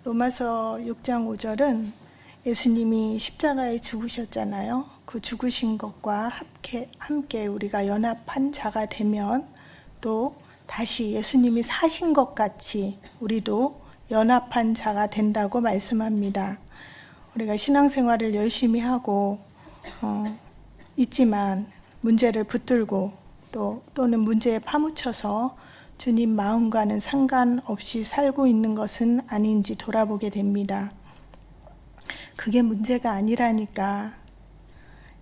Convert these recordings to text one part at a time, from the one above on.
로마서 6장 5절은 예수님이 십자가에 죽으셨잖아요. 그 죽으신 것과 함께 우리가 연합한 자가 되면 또 다시 예수님이 사신 것 같이 우리도 연합한 자가 된다고 말씀합니다. 우리가 신앙생활을 열심히 하고 있지만 문제를 붙들고 또는 문제에 파묻혀서 주님 마음과는 상관없이 살고 있는 것은 아닌지 돌아보게 됩니다. 그게 문제가 아니라니까,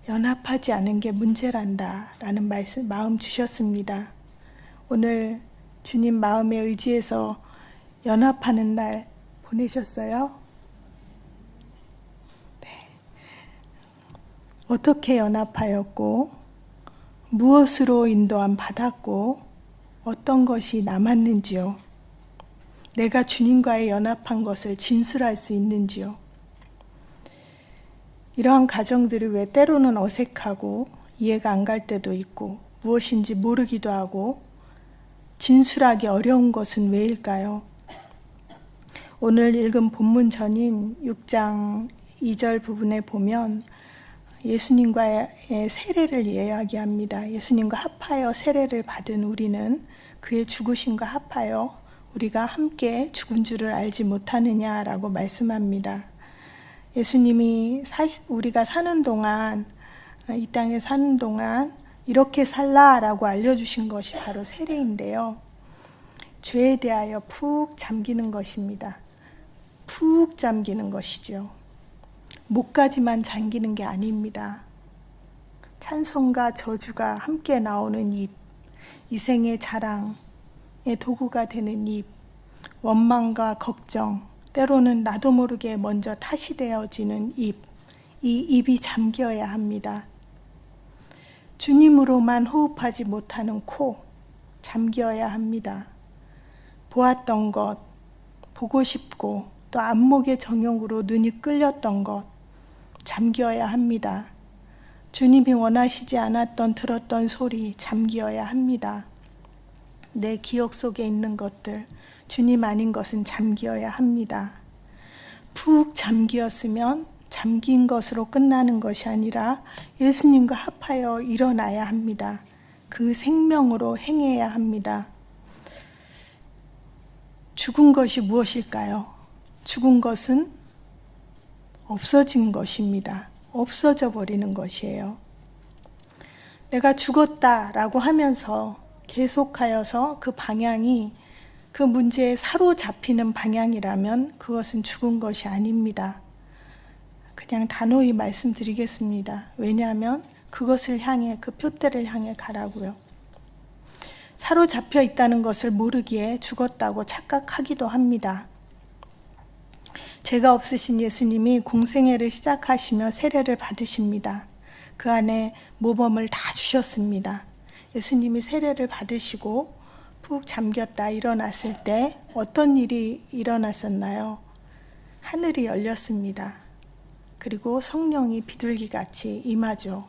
연합하지 않은 게 문제란다 라는 마음 주셨습니다. 오늘 주님 마음에 의지해서 연합하는 날 보내셨어요? 네. 어떻게 연합하였고 무엇으로 인도함 받았고 어떤 것이 남았는지요? 내가 주님과의 연합한 것을 진술할 수 있는지요? 이러한 가정들이 왜 때로는 어색하고 이해가 안 갈 때도 있고 무엇인지 모르기도 하고 진술하기 어려운 것은 왜일까요? 오늘 읽은 본문 전인 6장 2절 부분에 보면 예수님과의 세례를 이야기합니다. 예수님과 합하여 세례를 받은 우리는 그의 죽으심과 합하여 우리가 함께 죽은 줄을 알지 못하느냐라고 말씀합니다. 예수님이 우리가 사는 동안, 이 땅에 사는 동안 이렇게 살라라고 알려주신 것이 바로 세례인데요. 죄에 대하여 푹 잠기는 것입니다. 푹 잠기는 것이죠. 목까지만 잠기는 게 아닙니다. 찬송과 저주가 함께 나오는 입, 이생의 자랑의 도구가 되는 입, 원망과 걱정, 때로는 나도 모르게 먼저 탓이 되어지는 입, 이 입이 잠겨야 합니다. 주님으로만 호흡하지 못하는 코, 잠겨야 합니다. 보았던 것, 보고 싶고 또 안목의 정욕으로 눈이 끌렸던 것, 잠겨야 합니다. 주님이 원하시지 않았던 들었던 소리, 잠겨야 합니다. 내 기억 속에 있는 것들, 주님 아닌 것은 잠겨야 합니다. 푹 잠기었으면 잠긴 것으로 끝나는 것이 아니라 예수님과 합하여 일어나야 합니다. 그 생명으로 행해야 합니다. 죽은 것이 무엇일까요? 죽은 것은 없어진 것입니다. 없어져 버리는 것이에요. 내가 죽었다라고 하면서 계속하여서 그 방향이 그 문제에 사로잡히는 방향이라면 그것은 죽은 것이 아닙니다. 그냥 단호히 말씀드리겠습니다. 왜냐하면 그것을 향해, 그 표대를 향해 가라고요. 사로잡혀 있다는 것을 모르기에 죽었다고 착각하기도 합니다. 죄가 없으신 예수님이 공생애를 시작하시며 세례를 받으십니다. 그 안에 모범을 다 주셨습니다. 예수님이 세례를 받으시고 푹 잠겼다 일어났을 때 어떤 일이 일어났었나요? 하늘이 열렸습니다. 그리고 성령이 비둘기같이 임하죠.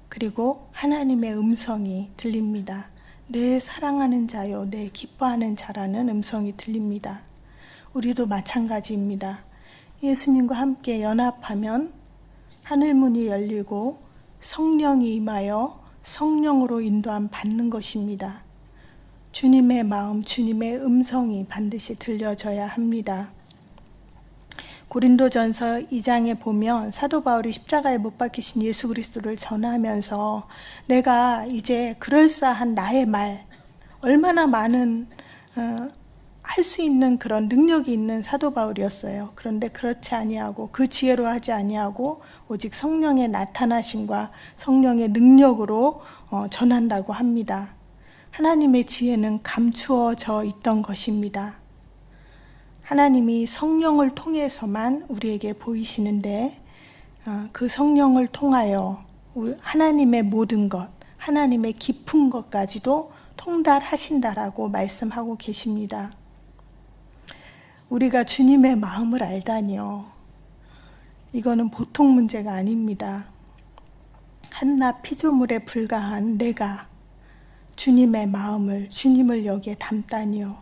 그리고 하나님의 음성이 들립니다. 내 사랑하는 자요, 내 기뻐하는 자라는 음성이 들립니다. 우리도 마찬가지입니다. 예수님과 함께 연합하면 하늘문이 열리고 성령이 임하여 성령으로 인도함 받는 것입니다. 주님의 마음, 주님의 음성이 반드시 들려져야 합니다. 고린도전서 2장에 보면 사도 바울이 십자가에 못 박히신 예수 그리스도를 전하면서 내가 이제 그럴싸한 나의 말, 얼마나 많은 할 수 있는 그런 능력이 있는 사도 바울이었어요. 그런데 그렇지 아니하고 그 지혜로 하지 아니하고 오직 성령의 나타나심과 성령의 능력으로 전한다고 합니다. 하나님의 지혜는 감추어져 있던 것입니다. 하나님이 성령을 통해서만 우리에게 보이시는데 그 성령을 통하여 하나님의 모든 것, 하나님의 깊은 것까지도 통달하신다라고 말씀하고 계십니다. 우리가 주님의 마음을 알다니요. 이거는 보통 문제가 아닙니다. 한낱 피조물에 불과한 내가 주님의 마음을, 주님을 여기에 담다니요.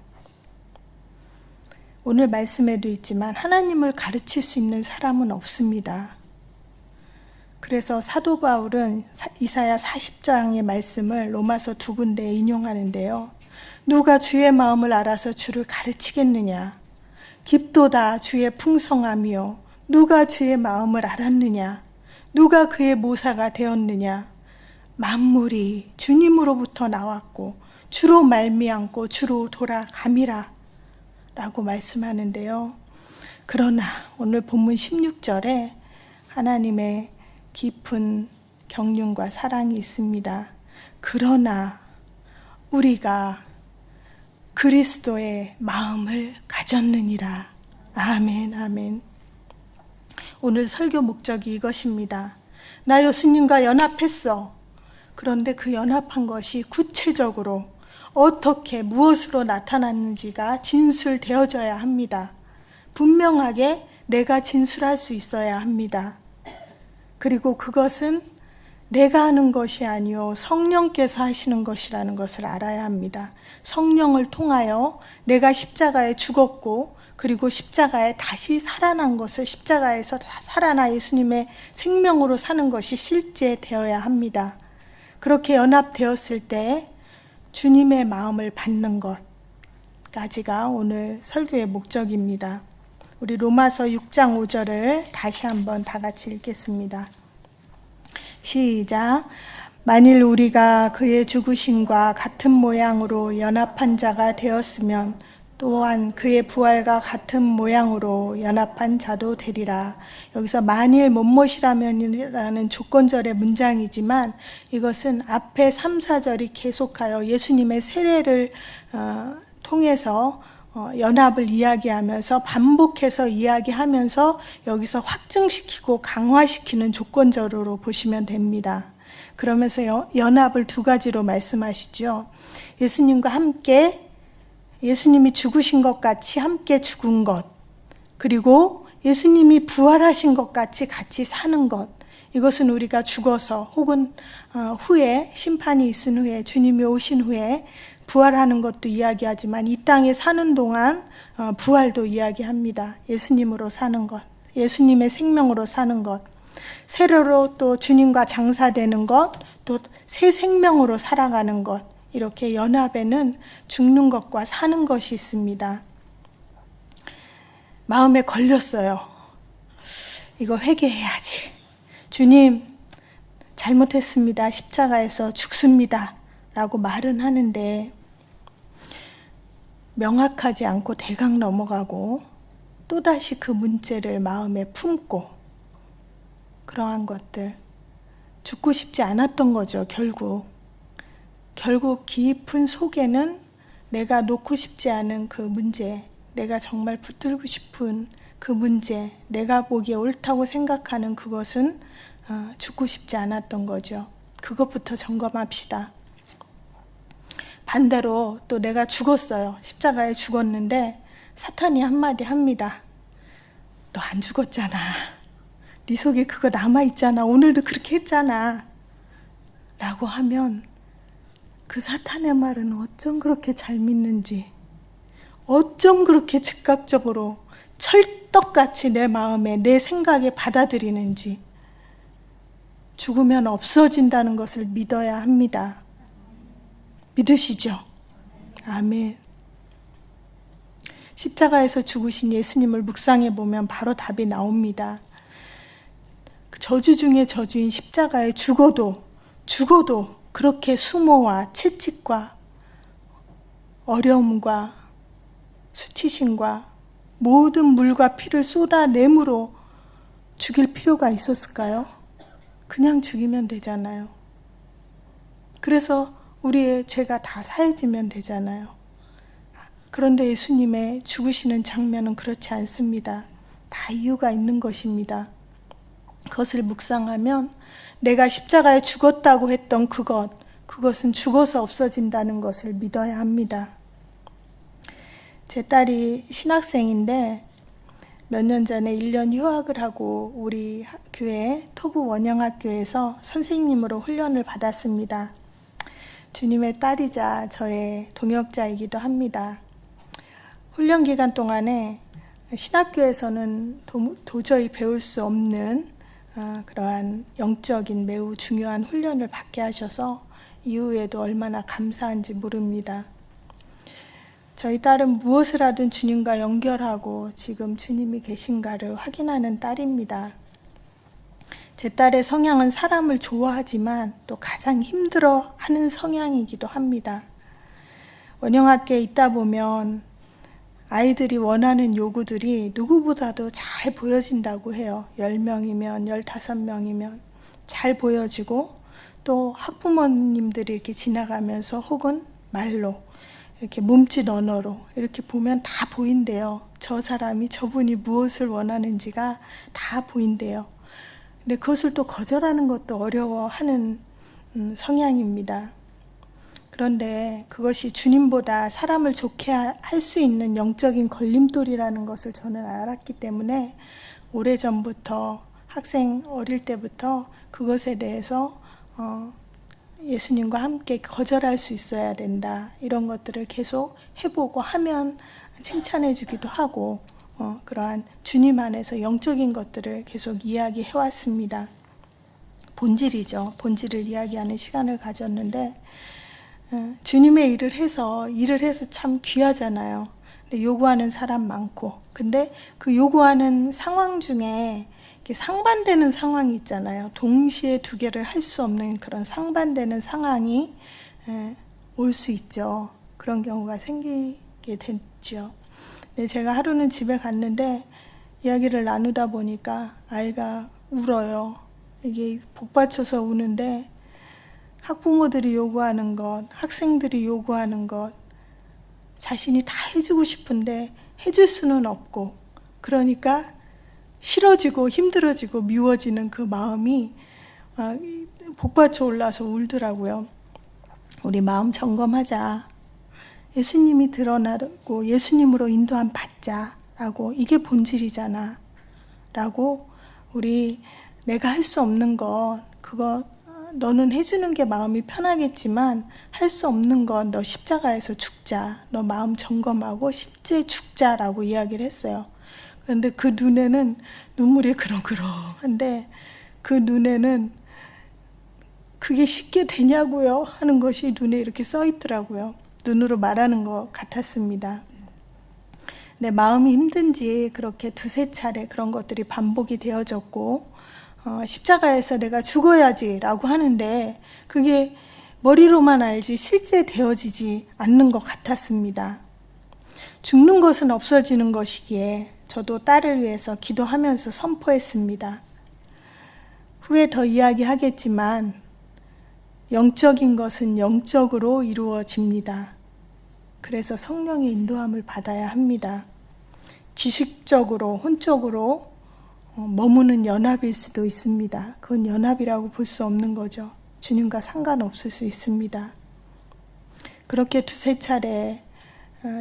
오늘 말씀에도 있지만 하나님을 가르칠 수 있는 사람은 없습니다. 그래서 사도 바울은 이사야 40장의 말씀을 로마서 2군데에 인용하는데요. 누가 주의 마음을 알아서 주를 가르치겠느냐? 깊도다 주의 풍성함이요. 누가 주의 마음을 알았느냐? 누가 그의 모사가 되었느냐? 만물이 주님으로부터 나왔고 주로 말미암고 주로 돌아감이라 라고 말씀하는데요. 그러나 오늘 본문 16절에 하나님의 깊은 경륜과 사랑이 있습니다. 그러나 우리가 그리스도의 마음을 가졌느니라. 아멘, 아멘. 오늘 설교 목적이 이것입니다. 나 예수님과 연합했어. 그런데 그 연합한 것이 구체적으로 어떻게 무엇으로 나타났는지가 진술되어져야 합니다. 분명하게 내가 진술할 수 있어야 합니다. 그리고 그것은 내가 하는 것이 아니요 성령께서 하시는 것이라는 것을 알아야 합니다. 성령을 통하여 내가 십자가에 죽었고 그리고 십자가에 다시 살아난 것을 십자가에서 살아나 예수님의 생명으로 사는 것이 실제 되어야 합니다. 그렇게 연합되었을 때 주님의 마음을 받는 것까지가 오늘 설교의 목적입니다. 우리 로마서 6장 5절을 다시 한번 다 같이 읽겠습니다. 시작. 만일 우리가 그의 죽으심과 같은 모양으로 연합한 자가 되었으면 또한 그의 부활과 같은 모양으로 연합한 자도 되리라. 여기서 만일 못못이라면이라는 조건절의 문장이지만 이것은 앞에 3, 4절이 계속하여 예수님의 세례를 통해서 연합을 이야기하면서 반복해서 이야기하면서 여기서 확증시키고 강화시키는 조건절으로 보시면 됩니다. 그러면서 연합을 두 가지로 말씀하시죠. 예수님과 함께 예수님이 죽으신 것 같이 함께 죽은 것, 그리고 예수님이 부활하신 것 같이 같이 사는 것, 이것은 우리가 죽어서 혹은 후에 심판이 있은 후에 주님이 오신 후에 부활하는 것도 이야기하지만 이 땅에 사는 동안 부활도 이야기합니다. 예수님으로 사는 것, 예수님의 생명으로 사는 것, 세례로 또 주님과 장사되는 것, 또 새 생명으로 살아가는 것, 이렇게 연합에는 죽는 것과 사는 것이 있습니다. 마음에 걸렸어요. 이거 회개해야지. 주님, 잘못했습니다. 십자가에서 죽습니다. 라고 말은 하는데 명확하지 않고 대강 넘어가고 또다시 그 문제를 마음에 품고 그러한 것들, 죽고 싶지 않았던 거죠. 결국 깊은 속에는 내가 놓고 싶지 않은 그 문제, 내가 정말 붙들고 싶은 그 문제, 내가 보기에 옳다고 생각하는 그것은 죽고 싶지 않았던 거죠. 그것부터 점검합시다. 반대로 또 내가 죽었어요. 십자가에 죽었는데 사탄이 한마디 합니다. 너 안 죽었잖아. 네 속에 그거 남아있잖아. 오늘도 그렇게 했잖아. 라고 하면 그 사탄의 말은 어쩜 그렇게 잘 믿는지, 어쩜 그렇게 즉각적으로 철떡같이 내 마음에, 내 생각에 받아들이는지, 죽으면 없어진다는 것을 믿어야 합니다. 믿으시죠? 아멘. 십자가에서 죽으신 예수님을 묵상해 보면 바로 답이 나옵니다. 그 저주 중에 저주인 십자가에 죽어도 그렇게 수모와 채찍과 어려움과 수치심과 모든 물과 피를 쏟아내므로 죽일 필요가 있었을까요? 그냥 죽이면 되잖아요. 그래서 우리의 죄가 다 사해지면 되잖아요. 그런데 예수님의 죽으시는 장면은 그렇지 않습니다. 다 이유가 있는 것입니다. 그것을 묵상하면 내가 십자가에 죽었다고 했던 그것은 죽어서 없어진다는 것을 믿어야 합니다. 제 딸이 신학생인데 몇 년 전에 1년 휴학을 하고 우리 교회 토부 원영학교에서 선생님으로 훈련을 받았습니다. 주님의 딸이자 저의 동역자이기도 합니다. 훈련 기간 동안에 신학교에서는 도저히 배울 수 없는 그러한 영적인 매우 중요한 훈련을 받게 하셔서 이후에도 얼마나 감사한지 모릅니다. 저희 딸은 무엇을 하든 주님과 연결하고 지금 주님이 계신가를 확인하는 딸입니다. 제 딸의 성향은 사람을 좋아하지만 또 가장 힘들어하는 성향이기도 합니다. 원영학교에 있다 보면 아이들이 원하는 요구들이 누구보다도 잘 보여진다고 해요. 10명이면 15명이면 잘 보여지고 또 학부모님들이 이렇게 지나가면서 혹은 말로 이렇게 몸짓 언어로 이렇게 보면 다 보인대요. 저분이 무엇을 원하는지가 다 보인대요. 근데 그것을 또 거절하는 것도 어려워하는 성향입니다. 그런데 그것이 주님보다 사람을 좋게 할 수 있는 영적인 걸림돌이라는 것을 저는 알았기 때문에 오래전부터 학생 어릴 때부터 그것에 대해서 예수님과 함께 거절할 수 있어야 된다. 이런 것들을 계속 해보고 하면 칭찬해 주기도 하고 그러한 주님 안에서 영적인 것들을 계속 이야기해 왔습니다. 본질이죠. 본질을 이야기하는 시간을 가졌는데 주님의 일을 해서 참 귀하잖아요. 근데 요구하는 사람 많고 근데 그 요구하는 상황 중에 상반되는 상황이 있잖아요. 동시에 두 개를 할 수 없는 그런 상반되는 상황이 올 수 있죠. 그런 경우가 생기게 됐죠. 근데 제가 하루는 집에 갔는데 이야기를 나누다 보니까 아이가 울어요. 이게 복받쳐서 우는데 학부모들이 요구하는 것, 학생들이 요구하는 것, 자신이 다 해주고 싶은데 해줄 수는 없고 그러니까 싫어지고 힘들어지고 미워지는 그 마음이 복받쳐 올라서 울더라고요. 우리 마음 점검하자. 예수님이 드러나고 예수님으로 인도함 받자라고 이게 본질이잖아 라고 우리 내가 할 수 없는 것 그거 너는 해주는 게 마음이 편하겠지만 할 수 없는 건 너 십자가에서 죽자. 너 마음 점검하고 실제 죽자라고 이야기를 했어요. 그런데 그 눈에는 눈물이 그렁그렁한데 그 눈에는 그게 쉽게 되냐고요 하는 것이 눈에 이렇게 써 있더라고요. 눈으로 말하는 것 같았습니다. 내 마음이 힘든지 그렇게 두세 차례 그런 것들이 반복이 되어졌고 십자가에서 내가 죽어야지라고 하는데 그게 머리로만 알지 실제 되어지지 않는 것 같았습니다. 죽는 것은 없어지는 것이기에 저도 딸을 위해서 기도하면서 선포했습니다. 후에 더 이야기하겠지만 영적인 것은 영적으로 이루어집니다. 그래서 성령의 인도함을 받아야 합니다. 지식적으로, 혼적으로 머무는 연합일 수도 있습니다. 그건 연합이라고 볼 수 없는 거죠. 주님과 상관없을 수 있습니다. 그렇게 두세 차례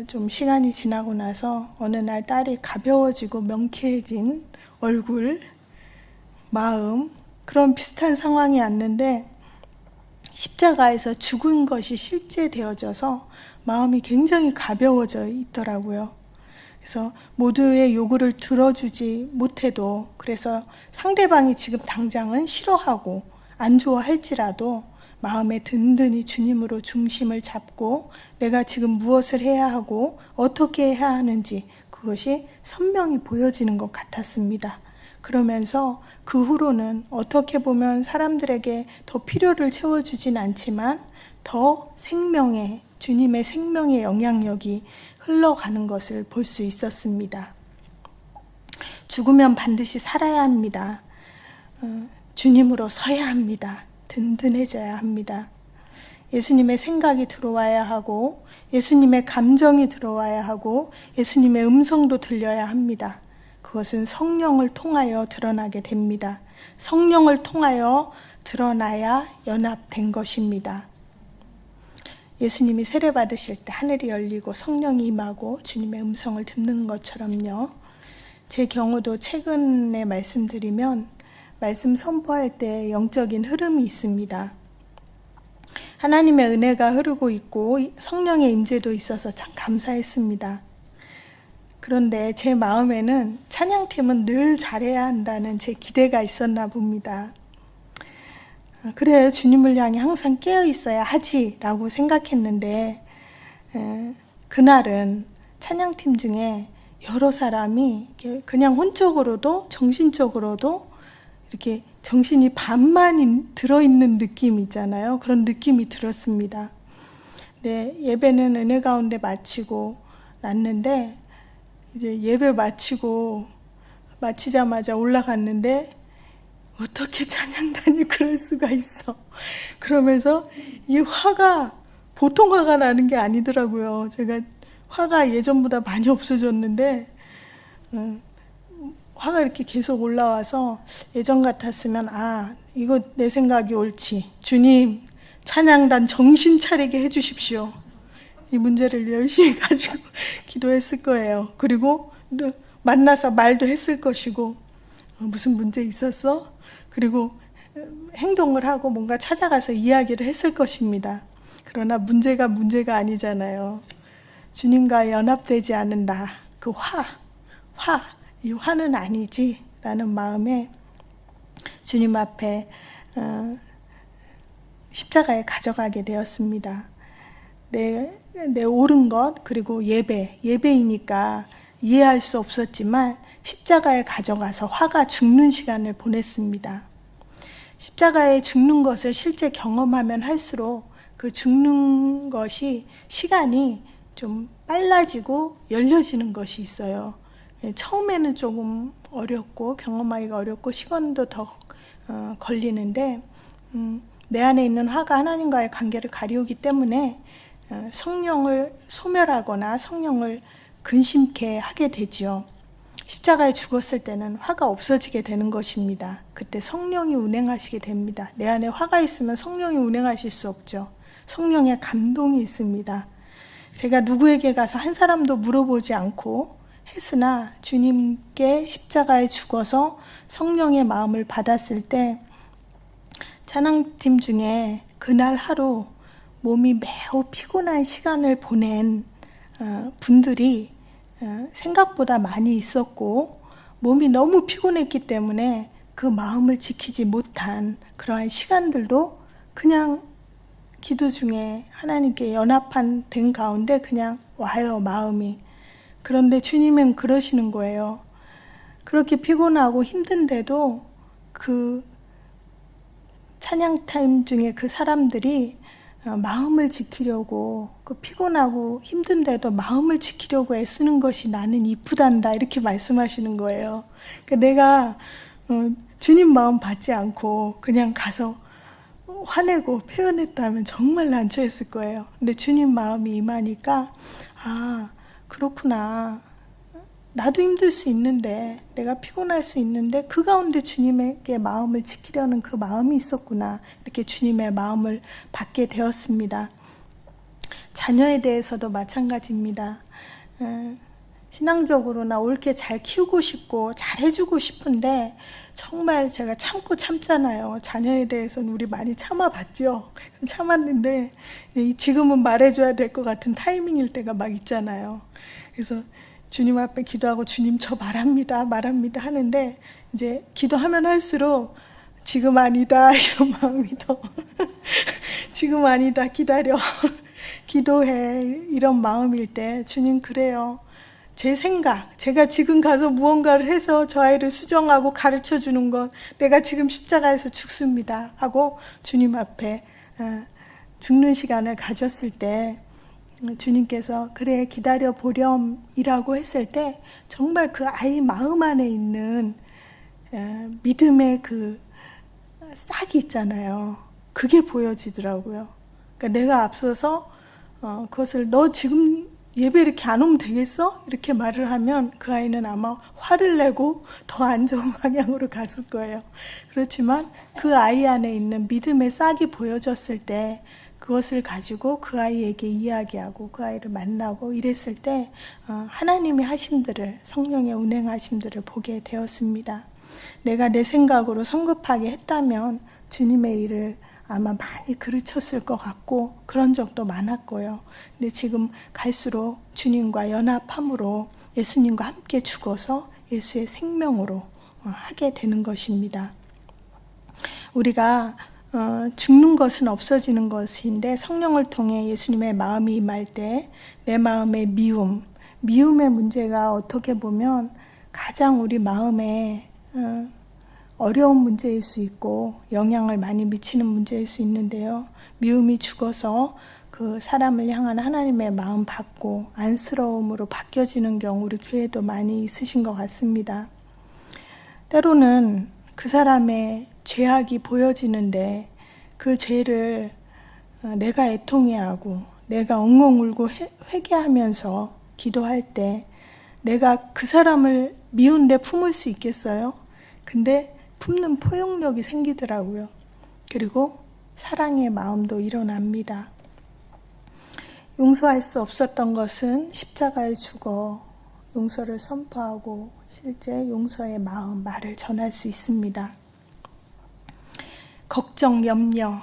좀 시간이 지나고 나서 어느 날 딸이 가벼워지고 명쾌해진 얼굴, 마음 그런 비슷한 상황이 왔는데 십자가에서 죽은 것이 실제 되어져서 마음이 굉장히 가벼워져 있더라고요. 그래서 모두의 요구를 들어주지 못해도 그래서 상대방이 지금 당장은 싫어하고 안 좋아할지라도 마음에 든든히 주님으로 중심을 잡고 내가 지금 무엇을 해야 하고 어떻게 해야 하는지 그것이 선명히 보여지는 것 같았습니다. 그러면서 그 후로는 어떻게 보면 사람들에게 더 필요를 채워주진 않지만 더 생명의 주님의 생명의 영향력이 흘러가는 것을 볼 수 있었습니다. 죽으면 반드시 살아야 합니다. 주님으로 서야 합니다. 든든해져야 합니다. 예수님의 생각이 들어와야 하고 예수님의 감정이 들어와야 하고 예수님의 음성도 들려야 합니다. 그것은 성령을 통하여 드러나게 됩니다. 성령을 통하여 드러나야 연합된 것입니다. 예수님이 세례 받으실 때 하늘이 열리고 성령이 임하고 주님의 음성을 듣는 것처럼요. 제 경우도 최근에 말씀드리면 말씀 선포할 때 영적인 흐름이 있습니다. 하나님의 은혜가 흐르고 있고 성령의 임재도 있어서 참 감사했습니다. 그런데 제 마음에는 찬양팀은 늘 잘해야 한다는 제 기대가 있었나 봅니다. 그래, 주님을 향해 항상 깨어 있어야 하지라고 생각했는데, 그날은 찬양팀 중에 여러 사람이 그냥 혼적으로도 정신적으로도 이렇게 정신이 반만 들어있는 느낌 있잖아요. 그런 느낌이 들었습니다. 네, 예배는 은혜 가운데 마치고 났는데, 이제 예배 마치자마자 올라갔는데, 어떻게 찬양단이 그럴 수가 있어. 그러면서 이 화가 보통 화가 나는 게 아니더라고요. 제가 화가 예전보다 많이 없어졌는데 화가 이렇게 계속 올라와서 예전 같았으면 이거 내 생각이 옳지. 주님 찬양단 정신 차리게 해주십시오. 이 문제를 열심히 가지고 기도했을 거예요. 그리고 만나서 말도 했을 것이고 무슨 문제 있었어? 그리고 행동을 하고 뭔가 찾아가서 이야기를 했을 것입니다. 그러나 문제가 아니잖아요. 주님과 연합되지 않은 나, 그 이 화는 아니지 라는 마음에 주님 앞에 십자가에 가져가게 되었습니다. 내 옳은 것, 그리고 예배이니까 이해할 수 없었지만 십자가에 가져가서 화가 죽는 시간을 보냈습니다. 십자가에 죽는 것을 실제 경험하면 할수록 그 죽는 것이 시간이 좀 빨라지고 열려지는 것이 있어요. 처음에는 조금 어렵고 경험하기가 어렵고 시간도 더 걸리는데 내 안에 있는 화가 하나님과의 관계를 가리우기 때문에 성령을 소멸하거나 성령을 근심케 하게 되지요. 십자가에 죽었을 때는 화가 없어지게 되는 것입니다. 그때 성령이 운행하시게 됩니다. 내 안에 화가 있으면 성령이 운행하실 수 없죠. 성령의 감동이 있습니다. 제가 누구에게 가서 한 사람도 물어보지 않고 했으나 주님께 십자가에 죽어서 성령의 마음을 받았을 때 찬양팀 중에 그날 하루 몸이 매우 피곤한 시간을 보낸 분들이 생각보다 많이 있었고 몸이 너무 피곤했기 때문에 그 마음을 지키지 못한 그러한 시간들도 그냥 기도 중에 하나님께 된 가운데 그냥 와요, 마음이. 그런데 주님은 그러시는 거예요. 그렇게 피곤하고 힘든데도 그 찬양 타임 중에 그 사람들이 마음을 지키려고, 그 피곤하고 힘든데도 마음을 지키려고 애쓰는 것이 나는 이쁘단다, 이렇게 말씀하시는 거예요. 그러니까 내가 주님 마음 받지 않고 그냥 가서 화내고 표현했다면 정말 난처했을 거예요. 근데 주님 마음이 임하니까 그렇구나. 나도 힘들 수 있는데, 내가 피곤할 수 있는데 그 가운데 주님에게 마음을 지키려는 그 마음이 있었구나. 이렇게 주님의 마음을 받게 되었습니다. 자녀에 대해서도 마찬가지입니다. 신앙적으로나 옳게 잘 키우고 싶고 잘 해주고 싶은데 정말 제가 참잖아요. 자녀에 대해서는 우리 많이 참아봤죠. 참았는데 지금은 말해줘야 될 것 같은 타이밍일 때가 막 있잖아요. 그래서 주님 앞에 기도하고 주님 저 말합니다 하는데 이제 기도하면 할수록 지금 아니다 이런 마음이 더 지금 아니다, 기다려, 기도해, 이런 마음일 때 주님 그래요. 제 생각, 제가 지금 가서 무언가를 해서 저 아이를 수정하고 가르쳐주는 것, 내가 지금 십자가에서 죽습니다 하고 주님 앞에 죽는 시간을 가졌을 때 주님께서 그래 기다려 보렴이라고 했을 때 정말 그 아이 마음 안에 있는 믿음의 그 싹이 있잖아요. 그게 보여지더라고요. 그러니까 내가 앞서서 그것을 너 지금 예배 이렇게 안 오면 되겠어? 이렇게 말을 하면 그 아이는 아마 화를 내고 더 안 좋은 방향으로 갔을 거예요. 그렇지만 그 아이 안에 있는 믿음의 싹이 보여졌을 때 그것을 가지고 그 아이에게 이야기하고 그 아이를 만나고 이랬을 때 하나님의 하심들을, 성령의 운행하심들을 보게 되었습니다. 내가 내 생각으로 성급하게 했다면 주님의 일을 아마 많이 그르쳤을 것 같고 그런 적도 많았고요. 근데 지금 갈수록 주님과 연합함으로 예수님과 함께 죽어서 예수의 생명으로 하게 되는 것입니다. 우리가 죽는 것은 없어지는 것인데 성령을 통해 예수님의 마음이 임할 때 내 마음의 미움의 문제가 어떻게 보면 가장 우리 마음에 어려운 문제일 수 있고 영향을 많이 미치는 문제일 수 있는데요. 미움이 죽어서 그 사람을 향한 하나님의 마음 받고 안쓰러움으로 바뀌어지는 경우 우리 교회도 많이 있으신 것 같습니다. 때로는 그 사람의 죄악이 보여지는데 그 죄를 내가 애통해하고 내가 엉엉 울고 회개하면서 기도할 때 내가 그 사람을 미운데 품을 수 있겠어요? 근데 품는 포용력이 생기더라고요. 그리고 사랑의 마음도 일어납니다. 용서할 수 없었던 것은 십자가에 죽어 용서를 선포하고 실제 용서의 말을 전할 수 있습니다. 걱정, 염려,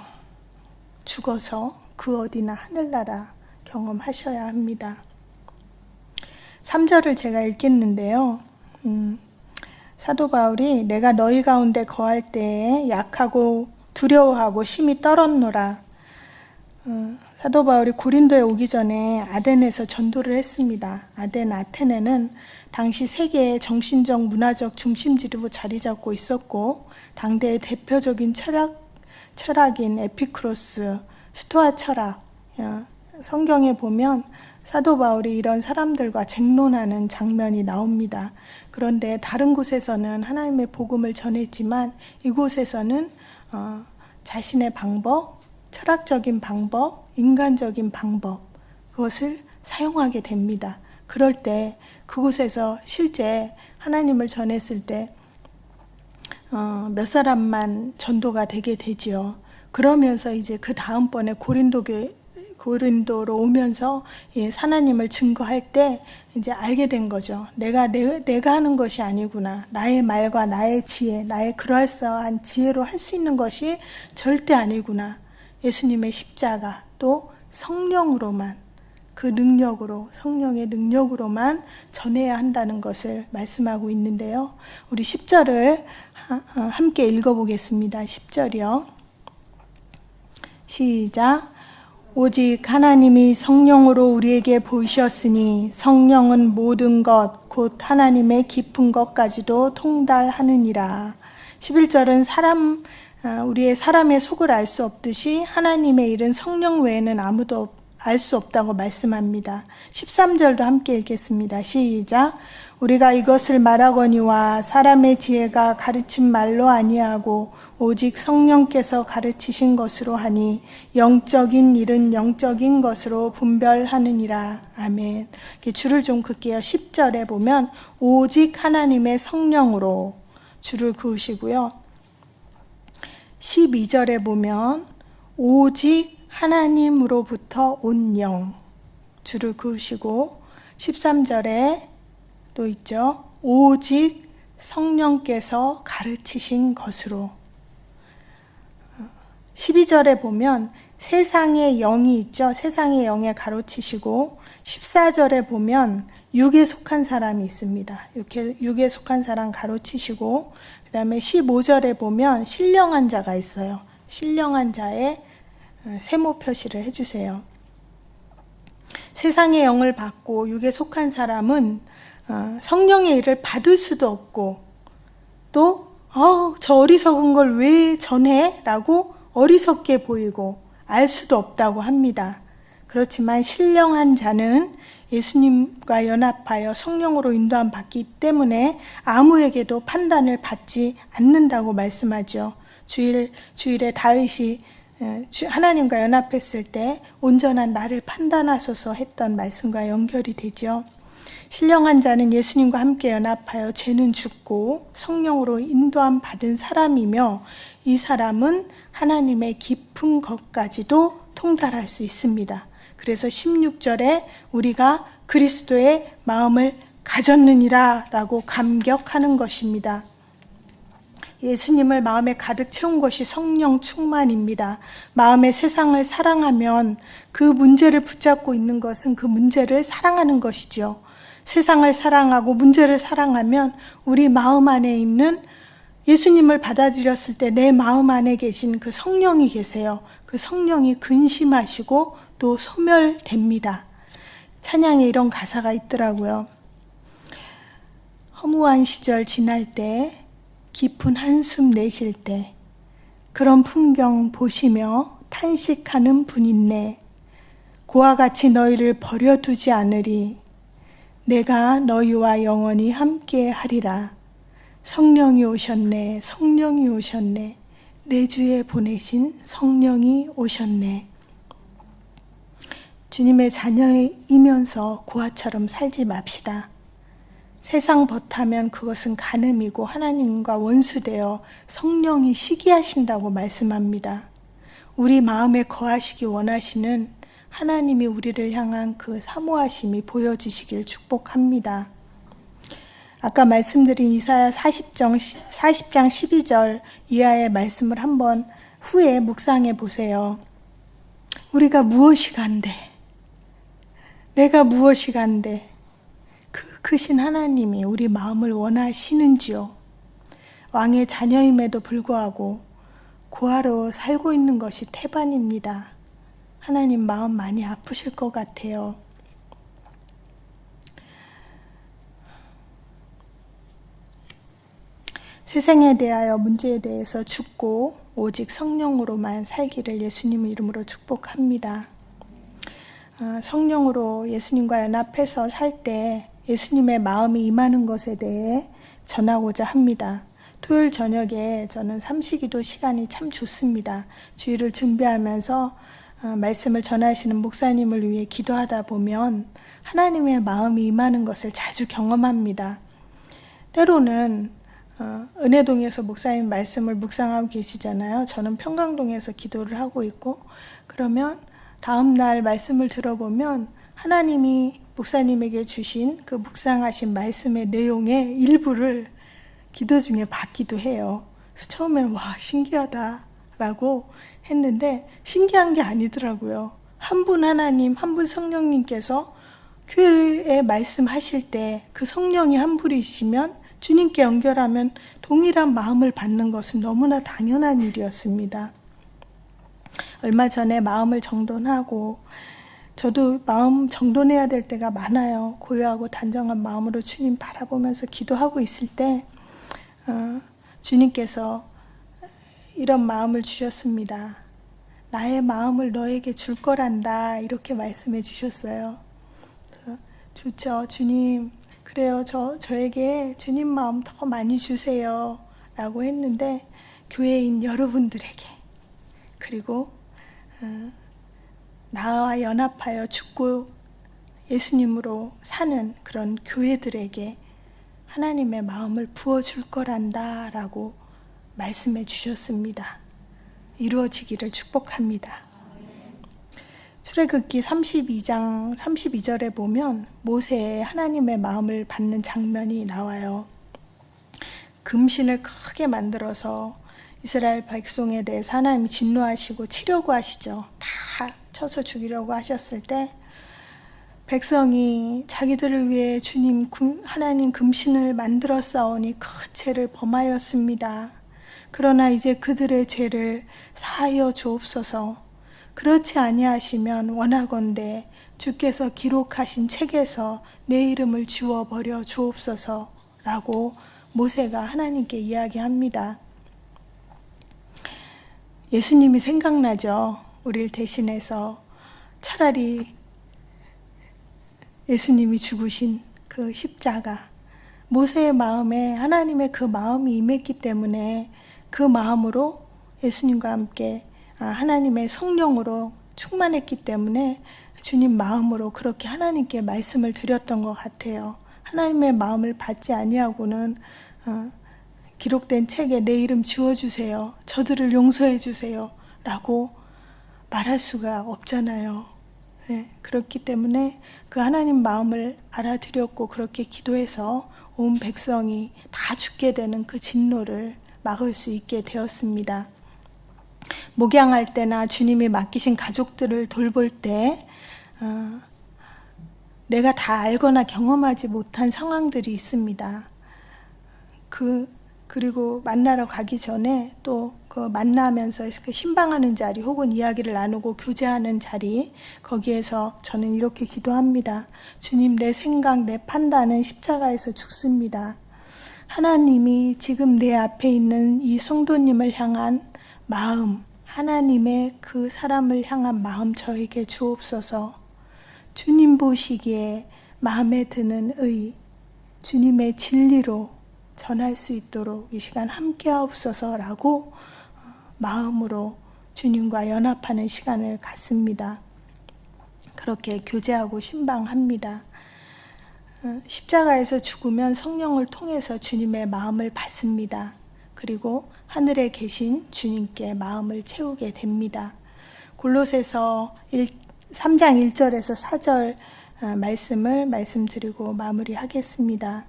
죽어서 그 어디나 하늘나라 경험하셔야 합니다. 3절을 제가 읽겠는데요. 사도 바울이 내가 너희 가운데 거할 때에 약하고 두려워하고 심히 떨었노라. 사도 바울이 고린도에 오기 전에 아덴에서 전도를 했습니다. 아테네는 당시 세계의 정신적 문화적 중심지로 자리 잡고 있었고 당대의 대표적인 철학인 에피쿠로스, 스토아 철학, 성경에 보면 사도 바울이 이런 사람들과 쟁론하는 장면이 나옵니다. 그런데 다른 곳에서는 하나님의 복음을 전했지만 이곳에서는 자신의 방법, 철학적인 방법, 인간적인 방법 그것을 사용하게 됩니다. 그럴 때 그곳에서 실제 하나님을 전했을 때 몇 사람만 전도가 되게 되지요. 그러면서 이제 그 다음번에 고린도로 오면서 하나님을 증거할 때 이제 알게 된 거죠. 내가 하는 것이 아니구나. 나의 말과 나의 지혜, 나의 그럴싸한 지혜로 할 수 있는 것이 절대 아니구나. 예수님의 십자가 또 성령으로만 그 능력으로 성령의 능력으로만 전해야 한다는 것을 말씀하고 있는데요. 우리 10절을 함께 읽어보겠습니다. 10절이요. 시작. 오직 하나님이 성령으로 우리에게 보이셨으니 성령은 모든 것 곧 하나님의 깊은 것까지도 통달하느니라. 11절은 우리의 사람의 속을 알 수 없듯이 하나님의 일은 성령 외에는 아무도 알 수 없다고 말씀합니다. 13절도 함께 읽겠습니다. 시작. 우리가 이것을 말하거니와 사람의 지혜가 가르친 말로 아니하고 오직 성령께서 가르치신 것으로 하니 영적인 일은 영적인 것으로 분별하느니라. 아멘. 줄을 좀 긋게요. 10절에 보면 오직 하나님의 성령으로 줄을 그으시고요. 12절에 보면 오직 하나님으로부터 온 영 줄을 그으시고 13절에 또 있죠. 오직 성령께서 가르치신 것으로 12절에 보면 세상의 영이 있죠. 세상의 영에 가르치시고 14절에 보면 육에 속한 사람이 있습니다. 이렇게 육에 속한 사람 가르치시고 그 다음에 15절에 보면 신령한 자가 있어요. 신령한 자의 세모 표시를 해주세요. 세상의 영을 받고 육에 속한 사람은 성령의 일을 받을 수도 없고 또 저 어리석은 걸 왜 전해? 라고 어리석게 보이고 알 수도 없다고 합니다. 그렇지만 신령한 자는 예수님과 연합하여 성령으로 인도함 받기 때문에 아무에게도 판단을 받지 않는다고 말씀하죠. 주일에 다윗이 하나님과 연합했을 때 온전한 나를 판단하소서 했던 말씀과 연결이 되죠. 신령한 자는 예수님과 함께 연합하여 죄는 죽고 성령으로 인도함 받은 사람이며 이 사람은 하나님의 깊은 것까지도 통달할 수 있습니다. 그래서 16절에 우리가 그리스도의 마음을 가졌느니라 라고 감격하는 것입니다. 예수님을 마음에 가득 채운 것이 성령 충만입니다. 마음의 세상을 사랑하면 그 문제를 붙잡고 있는 것은 그 문제를 사랑하는 것이죠. 세상을 사랑하고 문제를 사랑하면 우리 마음 안에 있는 예수님을 받아들였을 때 내 마음 안에 계신 그 성령이 계세요. 그 성령이 근심하시고 또 소멸됩니다. 찬양에 이런 가사가 있더라고요. 허무한 시절 지날 때, 깊은 한숨 내쉴 때, 그런 풍경 보시며 탄식하는 분 있네. 고와 같이 너희를 버려두지 않으리. 내가 너희와 영원히 함께 하리라. 성령이 오셨네, 성령이 오셨네. 내 주에 보내신 성령이 오셨네. 주님의 자녀이면서 고아처럼 살지 맙시다. 세상 벗하면 그것은 간음이고 하나님과 원수되어 성령이 시기하신다고 말씀합니다. 우리 마음에 거하시기 원하시는 하나님이 우리를 향한 그 사모하심이 보여지시길 축복합니다. 아까 말씀드린 이사야 40장 12절 이하의 말씀을 한번 후에 묵상해 보세요. 우리가 무엇이 간대? 내가 무엇이 간대? 그 크신 하나님이 우리 마음을 원하시는지요? 왕의 자녀임에도 불구하고 고아로 살고 있는 것이 태반입니다. 하나님 마음 많이 아프실 것 같아요. 세상에 대하여 문제에 대해서 죽고 오직 성령으로만 살기를 예수님의 이름으로 축복합니다. 성령으로 예수님과 연합해서 살 때 예수님의 마음이 임하는 것에 대해 전하고자 합니다. 토요일 저녁에 저는 삼시기도 시간이 참 좋습니다. 주일을 준비하면서 말씀을 전하시는 목사님을 위해 기도하다 보면 하나님의 마음이 임하는 것을 자주 경험합니다. 때로는 은혜동에서 목사님 말씀을 묵상하고 계시잖아요. 저는 평강동에서 기도를 하고 있고, 그러면 다음 날 말씀을 들어보면 하나님이 목사님에게 주신 그 묵상하신 말씀의 내용의 일부를 기도 중에 받기도 해요. 그래서 처음엔 와 신기하다라고 했는데 신기한 게 아니더라고요. 한 분 하나님, 한 분 성령님께서 교회에 말씀하실 때 그 성령이 한 분이시면 주님께 연결하면 동일한 마음을 받는 것은 너무나 당연한 일이었습니다. 얼마 전에 마음을 정돈하고, 저도 마음 정돈해야 될 때가 많아요. 고요하고 단정한 마음으로 주님 바라보면서 기도하고 있을 때 주님께서 이런 마음을 주셨습니다. 나의 마음을 너에게 줄 거란다, 이렇게 말씀해 주셨어요. 그래서 좋죠, 주님. 그래요, 저에게 주님 마음 더 많이 주세요 라고 했는데, 교회인 여러분들에게, 그리고 나와 연합하여 죽고 예수님으로 사는 그런 교회들에게 하나님의 마음을 부어줄 거란다 라고 말씀해 주셨습니다. 이루어지기를 축복합니다. 출애굽기 32장 32절에 보면 모세의 하나님의 마음을 받는 장면이 나와요. 금신을 크게 만들어서 이스라엘 백성에 대해서 하나님이 진노하시고 치려고 하시죠. 다 쳐서 죽이려고 하셨을 때 백성이 자기들을 위해 주님 하나님 금신을 만들어 싸우니 큰 죄를 범하였습니다. 그러나 이제 그들의 죄를 사하여 주옵소서. 그렇지 아니하시면 원하건대 주께서 기록하신 책에서 내 이름을 지워버려 주옵소서라고 모세가 하나님께 이야기합니다. 예수님이 생각나죠. 우리를 대신해서 차라리 예수님이 죽으신 그 십자가, 모세의 마음에 하나님의 그 마음이 임했기 때문에 그 마음으로 예수님과 함께 하나님의 성령으로 충만했기 때문에 주님 마음으로 그렇게 하나님께 말씀을 드렸던 것 같아요. 하나님의 마음을 받지 아니하고는 기록된 책에 내 이름 지워주세요, 저들을 용서해 주세요 라고 말할 수가 없잖아요. 네, 그렇기 때문에 그 하나님 마음을 알아들였고 그렇게 기도해서 온 백성이 다 죽게 되는 그 진노를 막을 수 있게 되었습니다. 목양할 때나 주님이 맡기신 가족들을 돌볼 때 내가 다 알거나 경험하지 못한 상황들이 있습니다. 그리고 만나러 가기 전에 또 그 만나면서 그 신방하는 자리 혹은 이야기를 나누고 교제하는 자리, 거기에서 저는 이렇게 기도합니다. 주님, 내 생각, 내 판단은 십자가에서 죽습니다. 하나님이 지금 내 앞에 있는 이 성도님을 향한 마음, 하나님의 그 사람을 향한 마음 저에게 주옵소서. 주님 보시기에 마음에 드는 주님의 진리로 전할 수 있도록 이 시간 함께 하옵소서라고 마음으로 주님과 연합하는 시간을 갖습니다. 그렇게 교제하고 신방합니다. 십자가에서 죽으면 성령을 통해서 주님의 마음을 받습니다. 그리고 하늘에 계신 주님께 마음을 채우게 됩니다. 골로새서 3장 1절에서 4절 말씀을 말씀드리고 마무리하겠습니다.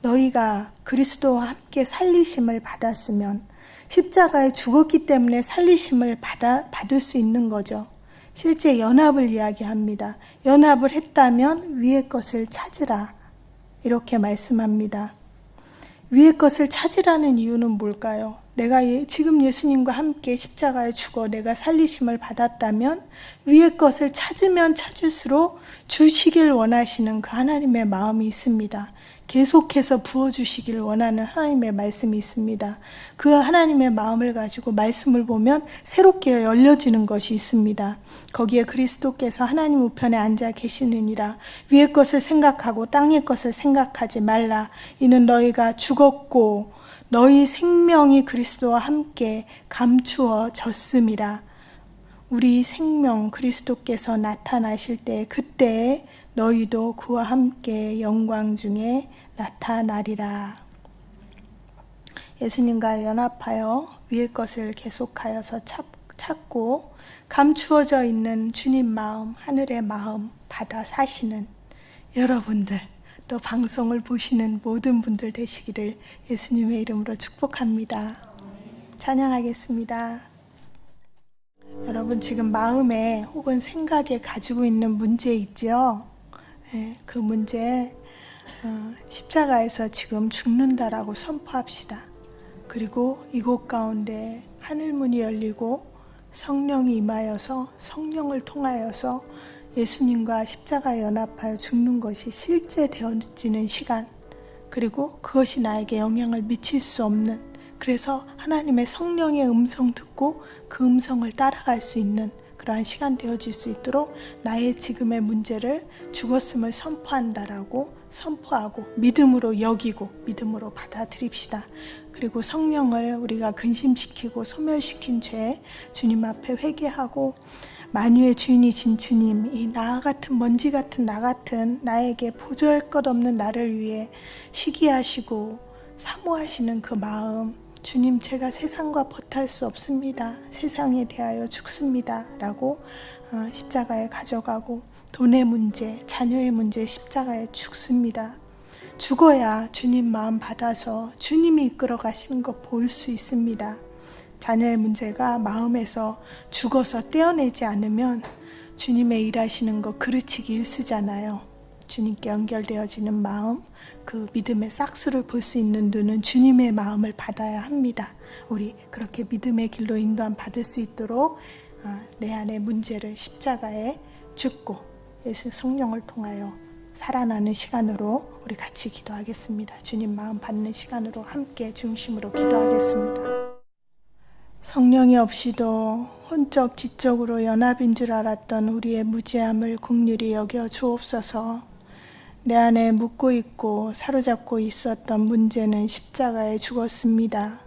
너희가 그리스도와 함께 살리심을 받았으면, 십자가에 죽었기 때문에 살리심을 받을 수 있는 거죠. 실제 연합을 이야기합니다. 연합을 했다면 위의 것을 찾으라, 이렇게 말씀합니다. 위의 것을 찾으라는 이유는 뭘까요? 내가 지금 예수님과 함께 십자가에 죽어 내가 살리심을 받았다면 위의 것을 찾으면 찾을수록 주시길 원하시는 그 하나님의 마음이 있습니다. 계속해서 부어주시기를 원하는 하나님의 말씀이 있습니다. 그 하나님의 마음을 가지고 말씀을 보면 새롭게 열려지는 것이 있습니다. 거기에 그리스도께서 하나님 우편에 앉아 계시느니라. 위의 것을 생각하고 땅의 것을 생각하지 말라. 이는 너희가 죽었고 너희 생명이 그리스도와 함께 감추어졌음이라. 우리 생명 그리스도께서 나타나실 때 그때에 너희도 그와 함께 영광 중에 나타나리라. 예수님과 연합하여 위의 것을 계속하여서 찾고 감추어져 있는 주님 마음, 하늘의 마음 받아 사시는 여러분들, 또 방송을 보시는 모든 분들 되시기를 예수님의 이름으로 축복합니다. 찬양하겠습니다. 여러분, 지금 마음에 혹은 생각에 가지고 있는 문제 있죠? 그 문제 십자가에서 지금 죽는다라고 선포합시다. 그리고 이곳 가운데 하늘문이 열리고 성령이 임하여서 성령을 통하여서 예수님과 십자가에 연합하여 죽는 것이 실제 되어지는 시간, 그리고 그것이 나에게 영향을 미칠 수 없는, 그래서 하나님의 성령의 음성 듣고 그 음성을 따라갈 수 있는 그러한 시간 되어질 수 있도록 나의 지금의 문제를 죽었음을 선포한다라고 선포하고 믿음으로 여기고 믿음으로 받아들입시다. 그리고 성령을 우리가 근심시키고 소멸시킨 죄 주님 앞에 회개하고 만유의 주인이신 주님, 이 나 같은 먼지 같은 나 같은 나에게 보조할 것 없는 나를 위해 시기하시고 사모하시는 그 마음, 주님, 제가 세상과 버탈 수 없습니다. 세상에 대하여 죽습니다. 라고 십자가에 가져가고, 돈의 문제, 자녀의 문제 십자가에 죽습니다. 죽어야 주님 마음 받아서 주님이 이끌어 가시는 거 볼 수 있습니다. 자녀의 문제가 마음에서 죽어서 떼어내지 않으면 주님의 일하시는 거 그르치기 일쑤잖아요. 주님께 연결되어지는 마음, 그 믿음의 싹수를 볼 수 있는 눈은 주님의 마음을 받아야 합니다. 우리 그렇게 믿음의 길로 인도함 받을 수 있도록 내 안의 문제를 십자가에 죽고 예수 성령을 통하여 살아나는 시간으로 우리 같이 기도하겠습니다. 주님 마음 받는 시간으로 함께 중심으로 기도하겠습니다. 성령이 없이도 혼적 지적으로 연합인 줄 알았던 우리의 무죄함을 긍휼히 여겨 주옵소서. 내 안에 묻고 있고 사로잡고 있었던 문제는 십자가에 죽었습니다.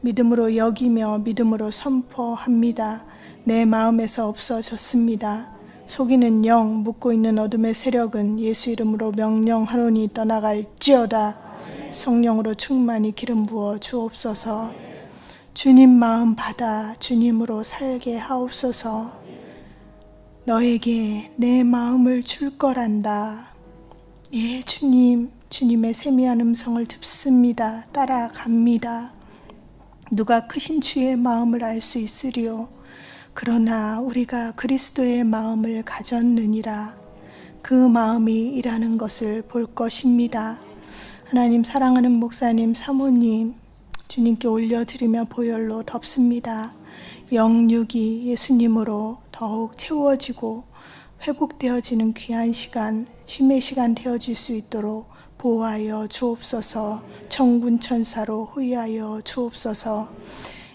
믿음으로 여기며 믿음으로 선포합니다. 내 마음에서 없어졌습니다. 속이는 영, 묻고 있는 어둠의 세력은 예수 이름으로 명령하노니 떠나갈지어다. 성령으로 충만히 기름 부어 주옵소서. 주님 마음 받아 주님으로 살게 하옵소서. 너에게 내 마음을 줄 거란다. 예, 주님, 주님의 세미한 음성을 듣습니다. 따라갑니다. 누가 크신 주의 마음을 알 수 있으리요. 그러나 우리가 그리스도의 마음을 가졌느니라. 그 마음이 일하는 것을 볼 것입니다. 하나님, 사랑하는 목사님, 사모님 주님께 올려드리며 보혈로 덮습니다. 영육이 예수님으로 더욱 채워지고 회복되어지는 귀한 시간, 쉼의 시간 되어질 수 있도록 보호하여 주옵소서. 천군 천사로 호위하여 주옵소서.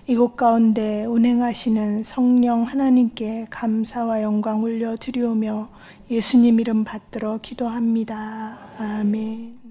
이곳 가운데 운행하시는 성령 하나님께 감사와 영광 올려드리오며 예수님 이름 받들어 기도합니다. 아멘.